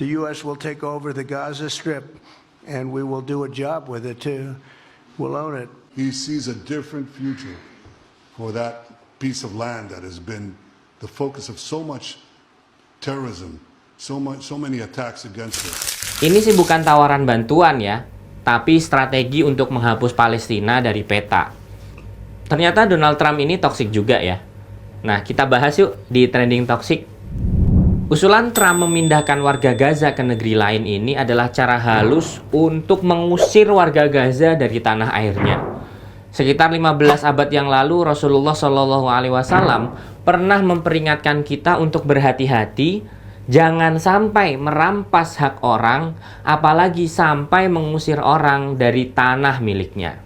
the U.S. will take over the Gaza Strip, and we will do a job with it too. We'll own it. He sees a different future for that piece of land that has been the focus of so much terrorism, so many attacks against it. Ini sih bukan tawaran bantuan ya, tapi strategi untuk menghapus Palestina dari peta. Ternyata Donald Trump ini toksik juga ya. Nah, kita bahas yuk di Trending Toxic. Usulan Trump memindahkan warga Gaza ke negeri lain ini adalah cara halus untuk mengusir warga Gaza dari tanah airnya. Sekitar 15 abad yang lalu, Rasulullah SAW pernah memperingatkan kita untuk berhati-hati, jangan sampai merampas hak orang, apalagi sampai mengusir orang dari tanah miliknya.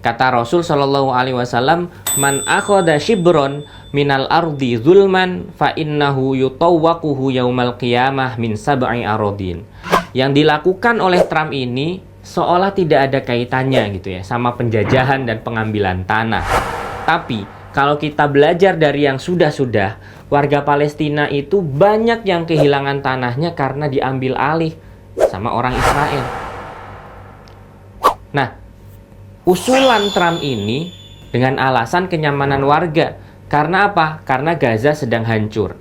Kata Rasul SAW, "Man akhadha shibron minal ardi zulman fa innahu yutawwaquhu yaumal qiyamah min sab'i aradin." Yang dilakukan oleh Trump ini seolah tidak ada kaitannya gitu ya sama penjajahan dan pengambilan tanah. Tapi kalau kita belajar dari yang sudah-sudah, warga Palestina itu banyak yang kehilangan tanahnya karena diambil alih sama orang Israel. Nah, usulan Trump ini dengan alasan kenyamanan warga. Karena apa? Karena Gaza sedang hancur.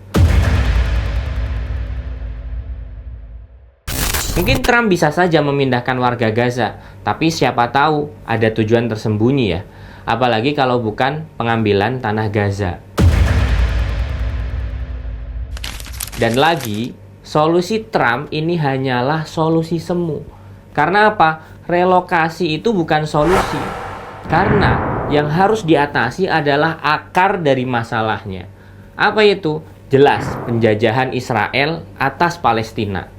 Mungkin Trump bisa saja memindahkan warga Gaza, tapi siapa tahu ada tujuan tersembunyi ya. Apalagi kalau bukan pengambilan tanah Gaza. Dan lagi, solusi Trump ini hanyalah solusi semu. Karena apa? Relokasi itu bukan solusi. Karena yang harus diatasi adalah akar dari masalahnya. Apa itu? Jelas, penjajahan Israel atas Palestina.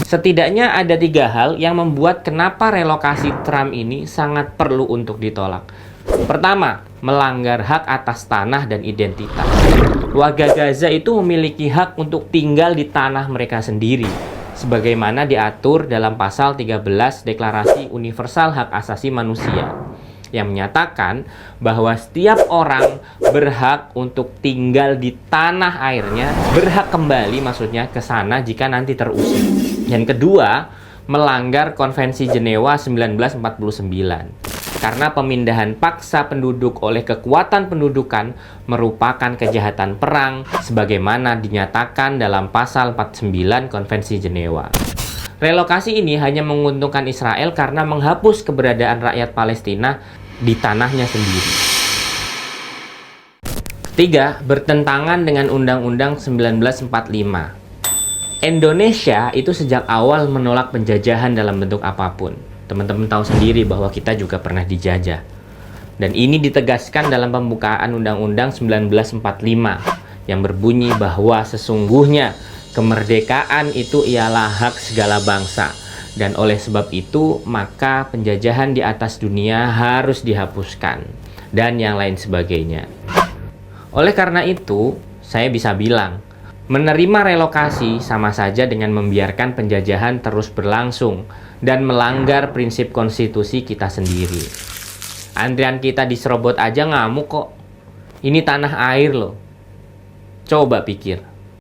Setidaknya ada 3 hal yang membuat kenapa relokasi Trump ini sangat perlu untuk ditolak. Pertama, melanggar hak atas tanah dan identitas. Warga Gaza itu memiliki hak untuk tinggal di tanah mereka sendiri, sebagaimana diatur dalam pasal 13 Deklarasi Universal Hak Asasi Manusia, yang menyatakan bahwa setiap orang berhak untuk tinggal di tanah airnya, berhak kembali maksudnya ke sana jika nanti terusir. Yang kedua, melanggar Konvensi Jenewa 1949. Karena pemindahan paksa penduduk oleh kekuatan pendudukan merupakan kejahatan perang sebagaimana dinyatakan dalam pasal 49 Konvensi Jenewa. Relokasi ini hanya menguntungkan Israel karena menghapus keberadaan rakyat Palestina di tanahnya sendiri. Ketiga, bertentangan dengan Undang-Undang 1945. Indonesia itu sejak awal menolak penjajahan dalam bentuk apapun. Teman-teman tahu sendiri bahwa kita juga pernah dijajah. Dan ini ditegaskan dalam pembukaan Undang-Undang 1945 yang berbunyi bahwa sesungguhnya kemerdekaan itu ialah hak segala bangsa. Dan oleh sebab itu, maka penjajahan di atas dunia harus dihapuskan. Dan yang lain sebagainya. Oleh karena itu, saya bisa bilang, menerima relokasi sama saja dengan membiarkan penjajahan terus berlangsung dan melanggar prinsip konstitusi kita sendiri. Antrian kita diserobot aja ngamuk kok. Ini tanah air loh. Coba pikir.